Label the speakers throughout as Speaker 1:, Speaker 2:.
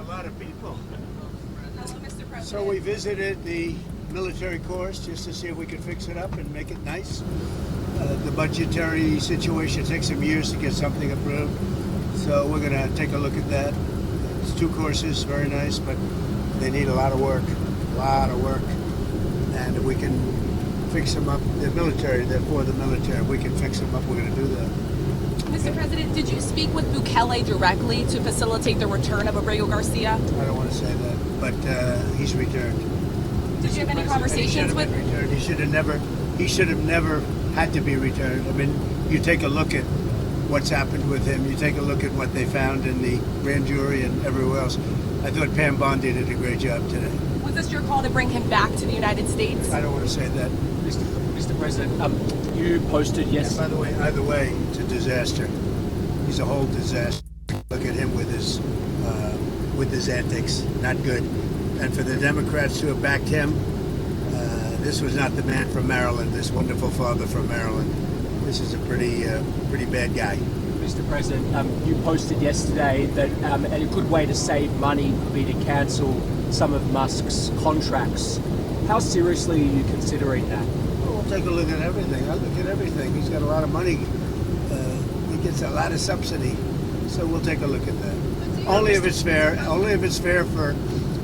Speaker 1: lot of people.
Speaker 2: Hello, Mr. President.
Speaker 1: So we visited the military course just to see if we could fix it up and make it nice. The budgetary situation takes some years to get something approved. So we're going to take a look at that. It's 2 courses, very nice, but they need a lot of work. And if we can fix them up, the military, they're for the military. If we can fix them up, we're going to do that.
Speaker 2: Mr. President, did you speak with Bukele directly to facilitate the return of Abrego Garcia?
Speaker 1: I don't want to say that, but he's returned.
Speaker 2: Did you have any conversations with?
Speaker 1: Returned. He should have never had to be returned. I mean, you take a look at what's happened with him. You take a look at what they found in the grand jury and everywhere else. I thought Pam Bondi did a great job today.
Speaker 2: Was this your call to bring him back to the United States?
Speaker 1: I don't want to say that.
Speaker 3: Mr. President, you posted yesterday.
Speaker 1: And by the way, either way, it's a disaster. He's a whole disaster. Look at him with his antics. Not good. And for the Democrats to have backed him, this was not the man from Maryland. This wonderful father from Maryland. This is a pretty bad guy.
Speaker 3: Mr. President, you posted yesterday that a good way to save money would be to cancel some of Musk's contracts. How seriously are you considering that?
Speaker 1: Well, we'll take a look at everything. I look at everything. He's got a lot of money. He gets a lot of subsidy. So we'll take a look at that. Only if it's fair. Only if it's fair for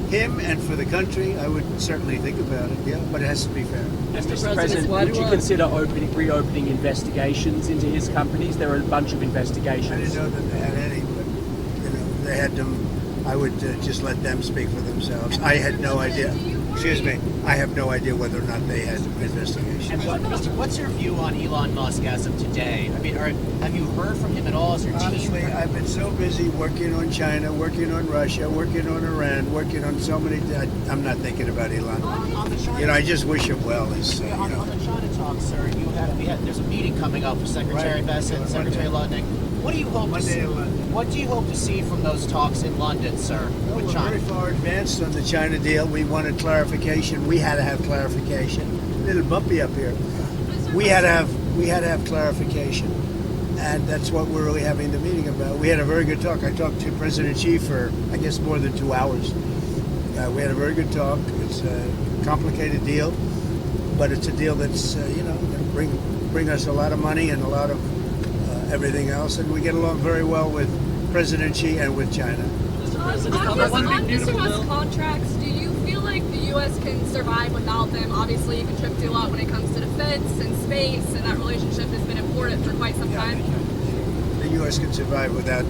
Speaker 1: him and for the country. I would certainly think about it. Yeah, but it has to be fair.
Speaker 3: Mr. President, would you consider reopening investigations into his companies? There are a bunch of investigations.
Speaker 1: I didn't know that they had any, but they had them. I would just let them speak for themselves. I had no idea. Excuse me. I have no idea whether or not they had investigations.
Speaker 4: And what's your view on Elon Musk as of today? I mean, have you heard from him at all? As your team?
Speaker 1: Honestly, I've been so busy working on China, working on Russia, working on Iran, working on so many. I'm not thinking about Elon.
Speaker 4: On the China,
Speaker 1: I just wish him well.
Speaker 4: on the China talk, sir. There's a meeting coming up with Secretary Bessent and Secretary Lutnick. What do you hope to see? What do you hope to see from those talks in London, sir, with
Speaker 1: we're
Speaker 4: China?
Speaker 1: very far advanced on the China deal. We wanted clarification. We had to have clarification. A little bumpy up here. We had to have clarification, and that's what we're really having the meeting about. We had a very good talk. I talked to President Xi for, I guess, more than 2 hours. We had a very good talk. It's a complicated deal, but it's a deal that's going to bring us a lot of money and a lot of everything else, and we get along very well with President Xi and with China.
Speaker 5: On Mr. Musk's contracts, do you feel like the U.S. can survive without them? Obviously, you contribute a lot when it comes to defense and space, and that relationship has been important for quite some time.
Speaker 1: The U.S. can survive without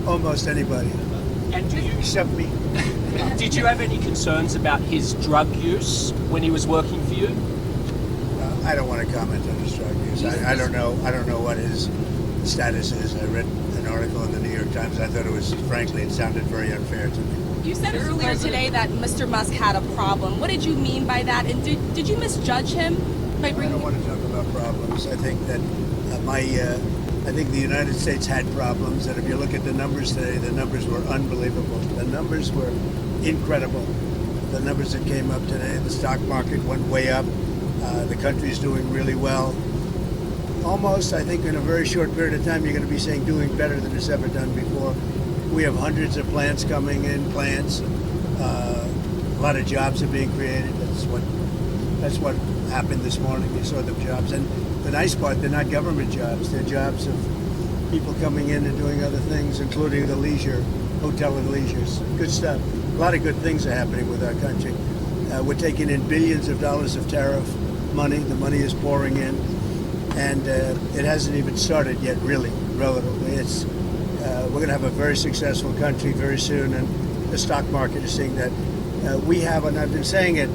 Speaker 1: almost anybody.
Speaker 3: And do you,
Speaker 1: except me.
Speaker 3: did you have any concerns about his drug use when he was working for you?
Speaker 1: I don't want to comment on his drug use. I don't know what his status is. I read an article in the New York Times. I thought it sounded very unfair to me.
Speaker 2: You said earlier today that Mr. Musk had a problem. What did you mean by that? And did you misjudge him by bringing?
Speaker 1: I don't want to talk about problems. I think that I think the United States had problems, and if you look at the numbers today, the numbers were unbelievable. The numbers were incredible. The numbers that came up today, the stock market went way up. The country's doing really well. Almost, I think, in a very short period of time, you're going to be saying doing better than it's ever done before. We have hundreds of plants coming in, a lot of jobs are being created. That's what happened this morning. You saw the jobs. And the nice part, they're not government jobs. They're jobs of people coming in and doing other things, including the leisure, hotel and leisures. Good stuff. A lot of good things are happening with our country. We're taking in billions of dollars of tariff money. The money is pouring in. And it hasn't even started yet, really, relatively. We're going to have a very successful country very soon, and the stock market is seeing that. We have, and I've been saying it,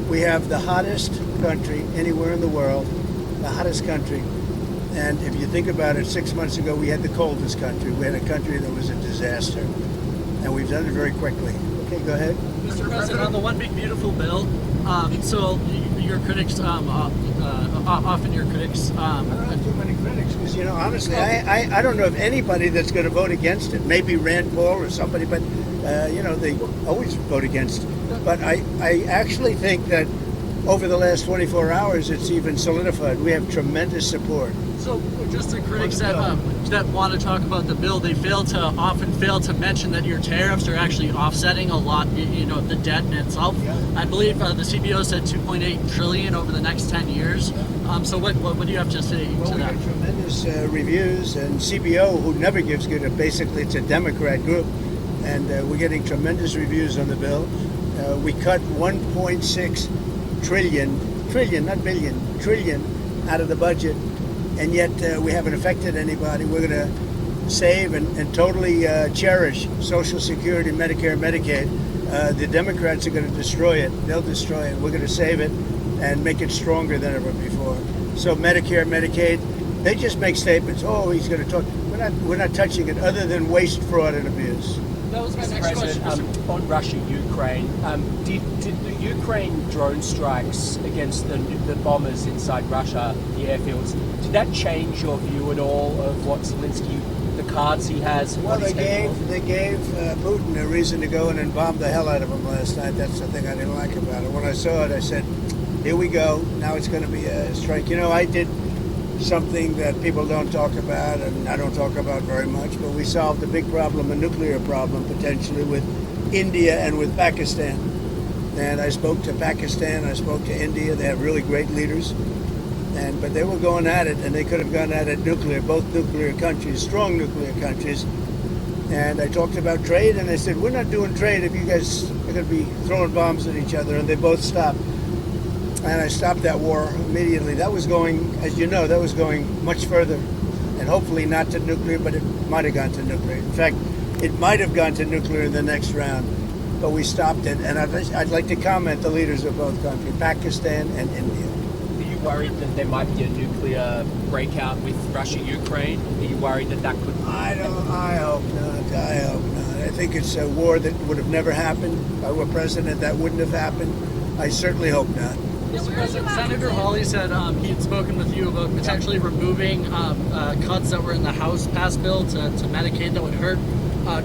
Speaker 1: we have the hottest country anywhere in the world, the hottest country. And if you think about it, 6 months ago, we had the coldest country. We had a country that was a disaster. And we've done it very quickly. Okay, go ahead.
Speaker 6: Mr. President, on the One Big Beautiful Bill, so your critics, often your critics...
Speaker 1: I don't have too many critics, because, honestly, I don't know of anybody that's going to vote against it. Maybe Rand Paul or somebody, but, they always vote against it. But I actually think that over the last 24 hours, it's even solidified. We have tremendous support
Speaker 6: So just the critics that want to talk about the bill, they often fail to mention that your tariffs are actually offsetting a lot, the debt in itself.
Speaker 1: Yeah.
Speaker 6: I believe the CBO said 2.8 trillion over the next 10 years. So what do you have to say
Speaker 1: Well,
Speaker 6: to
Speaker 1: we
Speaker 6: that?
Speaker 1: got tremendous reviews, and CBO, who never gives good, basically it's a Democrat group, and we're getting tremendous reviews on the bill. We cut 1.6 trillion, not billion, trillion out of the budget, and yet we haven't affected anybody. We're going to save and totally cherish Social Security, Medicare, Medicaid. The Democrats are going to destroy it. They'll destroy it. We're going to save it and make it stronger than ever before. So Medicare, Medicaid, they just make statements. Oh, he's going to talk. We're not touching it, other than waste, fraud, and abuse.
Speaker 6: That was my
Speaker 3: Mr.
Speaker 6: next question.
Speaker 3: President, on Russia-Ukraine, did the Ukraine drone strikes against the bombers inside Russia, the airfields, did that change your view at all of what Zelensky, the cards he has?
Speaker 1: Well,
Speaker 3: what he's capable of?
Speaker 1: they gave Putin a reason to go in and bomb the hell out of him last night. That's the thing I didn't like about it. When I saw it, I said, here we go. Now it's going to be a strike. I did something that people don't talk about, and I don't talk about very much, but we solved a big problem, a nuclear problem, potentially, with India and with Pakistan. And I spoke to Pakistan, I spoke to India. They have really great leaders. But they were going at it, and they could have gone at it nuclear, both nuclear countries, strong nuclear countries. And I talked about trade, and I said, we're not doing trade if you guys are going to be throwing bombs at each other. And they both stopped. And I stopped that war immediately. That was going, as you know, that was going much further. And hopefully not to nuclear, but it might have gone to nuclear. In fact, it might have gone to nuclear in the next round. But we stopped it. And I'd like to comment the leaders of both countries, Pakistan and India.
Speaker 3: Are you worried that there might be a nuclear breakout with Russia-Ukraine? Are you worried that could...
Speaker 1: I hope not. I think it's a war that would have never happened. If I were president, that wouldn't have happened. I certainly hope not.
Speaker 6: Mr. President, Senator Hawley said he had spoken with you about potentially removing cuts that were in the House passed bill to Medicaid that would hurt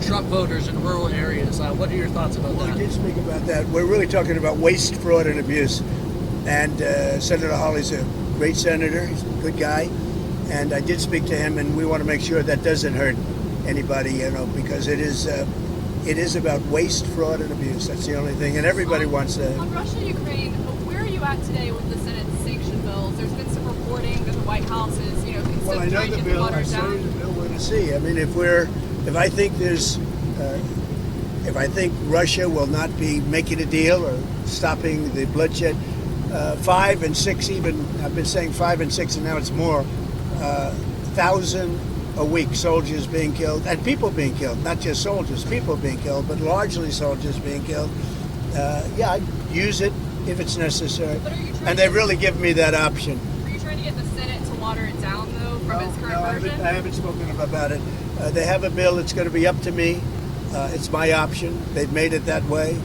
Speaker 6: Trump voters in rural areas. What are your thoughts about
Speaker 1: Well,
Speaker 6: that?
Speaker 1: we did speak about that. We're really talking about waste, fraud, and abuse. And Senator Hawley's a great senator. He's a good guy. And I did speak to him, and we want to make sure that doesn't hurt anybody, because it is about waste, fraud, and abuse. That's the only thing. And everybody wants that.
Speaker 5: On Russia-Ukraine, where are you at today with the Senate sanction bills? There's been some reporting that the White House is,
Speaker 1: Well, I know
Speaker 5: trying to
Speaker 1: the
Speaker 5: get the
Speaker 1: bill. I
Speaker 5: watered
Speaker 1: saw
Speaker 5: down.
Speaker 1: the bill. We're going to see. I mean, if I think Russia will not be making a deal or stopping the bloodshed, 5 and 6 even. I've been saying 5 and 6, and now it's more. 1,000 a week, soldiers being killed, and people being killed. Not just soldiers, people being killed, but largely soldiers being killed. I'd use it if it's necessary.
Speaker 5: But are you trying
Speaker 1: And
Speaker 5: to
Speaker 1: they've
Speaker 5: get-
Speaker 1: really given me that option.
Speaker 5: Are you trying to get the Senate to water it down, though, from its current version?
Speaker 1: I haven't spoken about it. They have a bill. It's going to be up to me. It's my option. They've made it that way,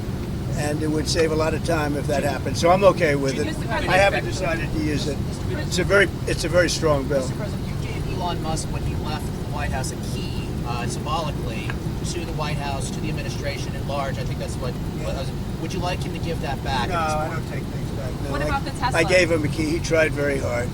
Speaker 1: and it would save a lot of time if that happened. So I'm okay with it.
Speaker 5: Mr. President,
Speaker 1: I haven't decided to use it. It's a very strong bill.
Speaker 4: Mr. President, you gave Elon Musk, when he left the White House, a key, symbolically, to the White House, to the administration at large. I think that's what would you like him to give that back?
Speaker 1: No, I don't take things back. No,
Speaker 5: What about the Tesla?
Speaker 1: I gave him a key. He tried very hard.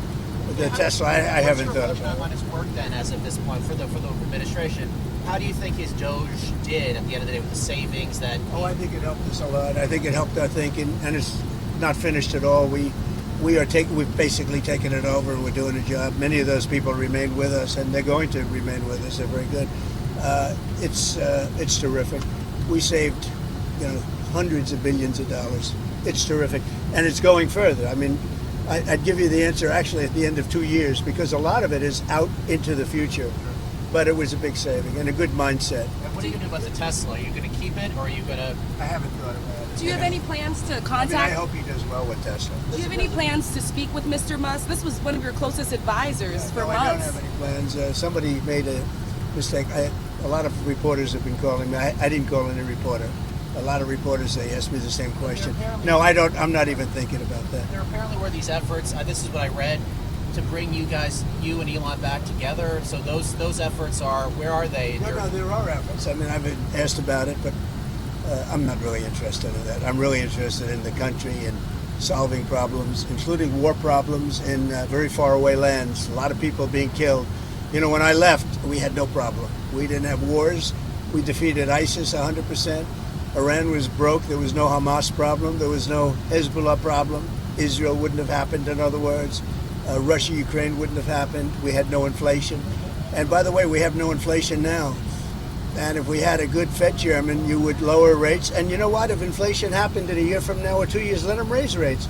Speaker 1: But the Tesla, I haven't thought
Speaker 4: What's your
Speaker 1: about
Speaker 4: reflection on his work then, as of this point, for the administration? How do you think his Doge did at the end of the day with the savings that?
Speaker 1: I think it helped us a lot. I think it helped our thinking, and it's not finished at all. We've basically taken it over, and we're doing a job. Many of those people remain with us, and they're going to remain with us. They're very good. It's terrific. We saved, hundreds of billions of dollars. It's terrific, and it's going further. I mean, I'd give you the answer actually at the end of 2 years, because a lot of it is out into the future. But it was a big saving and a good mindset.
Speaker 4: And what are you going to do about the Tesla? Are you going to keep it, or are you going to?
Speaker 1: I haven't thought about it.
Speaker 2: Do you have any plans to
Speaker 1: I
Speaker 2: contact?
Speaker 1: hope he does well with Tesla.
Speaker 2: Do you have any plans to speak with Mr. Musk? This was one of your closest advisors for
Speaker 1: No, I don't
Speaker 2: months.
Speaker 1: have any plans. Somebody made a mistake. A lot of reporters have been calling me. I didn't call any reporter. A lot of reporters, they ask me the same question. No, I don't. I'm not even thinking about that.
Speaker 4: There apparently were these efforts. This is what I read, to bring you and Elon back together. So those efforts where are they?
Speaker 1: No, there are efforts. I mean, I've been asked about it, but I'm not really interested in that. I'm really interested in the country and solving problems, including war problems in very far away lands. A lot of people being killed. You know, when I left, we had no problem. We didn't have wars. We defeated ISIS 100%. Iran was broke. There was no Hamas problem. There was no Hezbollah problem. Israel wouldn't have happened, in other words. Russia, Ukraine wouldn't have happened. We had no inflation. And by the way, we have no inflation now. And if we had a good Fed chairman, you would lower rates. And you know what? If inflation happened in a year from now or 2 years, let them raise rates.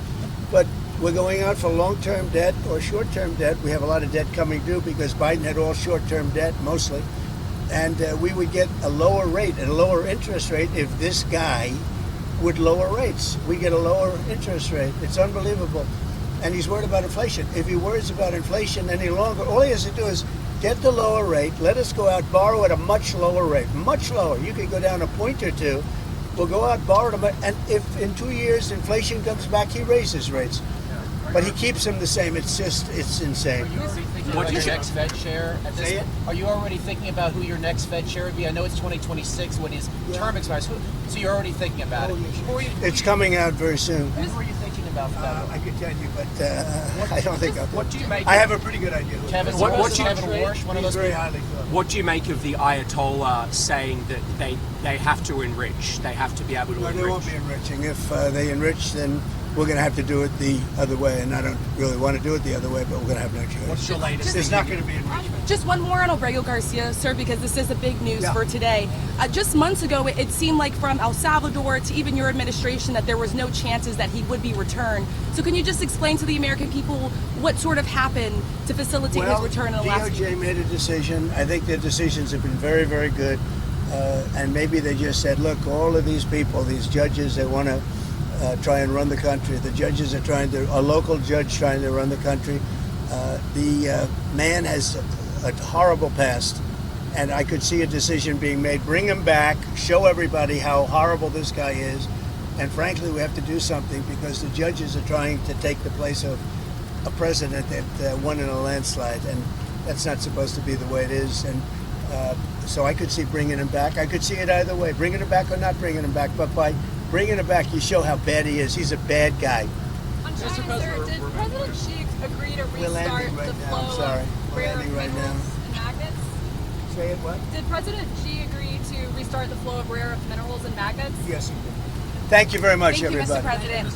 Speaker 1: But we're going out for long-term debt or short-term debt. We have a lot of debt coming due because Biden had all short-term debt, mostly. And we would get a lower rate and a lower interest rate if this guy would lower rates. We get a lower interest rate. It's unbelievable. And he's worried about inflation. If he worries about inflation any longer, all he has to do is get the lower rate, let us go out, borrow at a much lower rate, much lower. You could go down a point or two. We'll go out, borrow them, and if in 2 years inflation comes back, he raises rates. But he keeps them the same. It's insane.
Speaker 4: Are you already thinking about your next Fed chair? Are you already thinking about who your next Fed chair would be? I know it's 2026 when his term expires. So you're already thinking about it.
Speaker 1: It's coming out very soon.
Speaker 4: Who are you thinking about for that?
Speaker 1: I could tell you, but I don't think I'll.
Speaker 3: What do you make?
Speaker 1: I have a pretty good idea.
Speaker 4: Kevin Warsh, one of
Speaker 1: He's
Speaker 4: those
Speaker 1: very
Speaker 4: people?
Speaker 1: highly thought.
Speaker 3: What do you make of the Ayatollah saying that they have to enrich? They have to be able to
Speaker 1: No,
Speaker 3: enrich.
Speaker 1: they won't be enriching. If they enrich, then we're going to have to do it the other way. And I don't really want to do it the other way, but we're going to have no choice.
Speaker 3: What's your latest?
Speaker 1: There's not going to be enrichment.
Speaker 2: Just one more on Obrego Garcia, sir, because this is the big news for today. Just months ago, it seemed like from El Salvador to even your administration that there was no chances that he would be returned. So can you just explain to the American people what sort of happened to facilitate his return in the last few
Speaker 1: DOJ
Speaker 2: weeks?
Speaker 1: made a decision. I think their decisions have been very, very good. And maybe they just said, look, all of these people, these judges, they want to try and run the country. The judges are a local judge trying to run the country. The man has a horrible past, and I could see a decision being made. Bring him back, show everybody how horrible this guy is, and frankly, we have to do something because the judges are trying to take the place of a president that won in a landslide, and that's not supposed to be the way it is. And so I could see bringing him back. I could see it either way, bringing him back or not bringing him back. But by bringing him back, you show how bad he is. He's a bad guy.
Speaker 5: On China, sir, did President Xi agree to
Speaker 1: We're landing
Speaker 5: restart
Speaker 1: right
Speaker 5: the
Speaker 1: now.
Speaker 5: flow
Speaker 1: I'm sorry.
Speaker 5: of
Speaker 1: We're
Speaker 5: rare
Speaker 1: landing right
Speaker 5: minerals
Speaker 1: now.
Speaker 5: and magnets?
Speaker 1: Say it what?
Speaker 5: Did President Xi agree to restart the flow of rare earth minerals and magnets?
Speaker 1: Yes, he did. Thank you very much,
Speaker 2: Thank you,
Speaker 1: everybody.
Speaker 2: Mr. President.